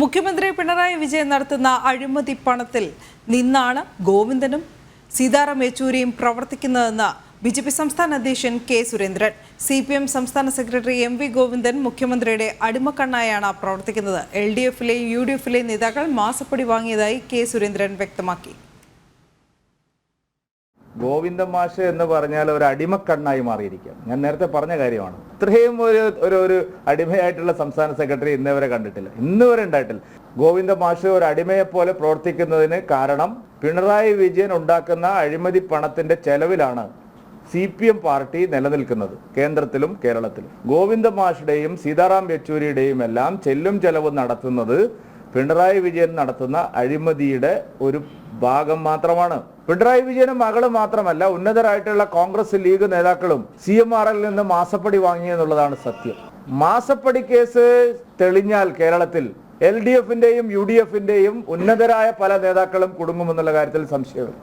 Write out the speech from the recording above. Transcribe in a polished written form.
മുഖ്യമന്ത്രി പിണറായി വിജയൻ നടത്തുന്ന അഴിമതി പണത്തിൽ നിന്നാണ് ഗോവിന്ദനും സീതാറാം യെച്ചൂരിയും പ്രവർത്തിക്കുന്നതെന്ന് ബിജെപി സംസ്ഥാന അധ്യക്ഷൻ കെ സുരേന്ദ്രൻ. സിപിഎം സംസ്ഥാന സെക്രട്ടറി എം.വി. ഗോവിന്ദൻ മുഖ്യമന്ത്രിയുടെ അടിമക്കണ്ണായാണ് പ്രവർത്തിക്കുന്നത്. LDF-ലെയും UDF-ലെയും നേതാക്കൾ മാസപ്പടി വാങ്ങിയതായി കെ സുരേന്ദ്രൻ വ്യക്തമാക്കി. ഗോവിന്ദ മാഷ് എന്ന് പറഞ്ഞാൽ ഒരു അടിമക്കണ്ണായി മാറിയിരിക്കുകയാണ്. ഞാൻ നേരത്തെ പറഞ്ഞ കാര്യമാണ്. ഇത്രയും ഒരു അടിമയായിട്ടുള്ള സംസ്ഥാന സെക്രട്ടറി ഇന്നേവരെ കണ്ടിട്ടില്ല, ഇന്നുവരെ ഉണ്ടായിട്ടില്ല. ഗോവിന്ദ മാഷ് ഒരു അടിമയെ പോലെ പ്രവർത്തിക്കുന്നതിന് കാരണം പിണറായി വിജയൻ ഉണ്ടാക്കുന്ന അഴിമതി പണത്തിന്റെ ചെലവിലാണ് CPM പാർട്ടി നിലനിൽക്കുന്നത്, കേന്ദ്രത്തിലും കേരളത്തിലും. ഗോവിന്ദ മാഷുടെയും സീതാറാം യെച്ചൂരിയുടെയും എല്ലാം ചെല്ലും ചെലവ് നടത്തുന്നത് പിണറായി വിജയൻ നടത്തുന്ന അഴിമതിയുടെ ഒരു ഭാഗം മാത്രമാണ്. പിണറായി വിജയനും മകളും മാത്രമല്ല, ഉന്നതരായിട്ടുള്ള കോൺഗ്രസ് ലീഗ് നേതാക്കളും CMRL നിന്ന് മാസപ്പടി വാങ്ങിയെന്നുള്ളതാണ് സത്യം. മാസപ്പടി കേസ് തെളിഞ്ഞാൽ കേരളത്തിൽ LDF-ന്റെയും UDF-ന്റെയും ഉന്നതരായ പല നേതാക്കളും കുടുങ്ങുമെന്നുള്ള കാര്യത്തിൽ സംശയമില്ല.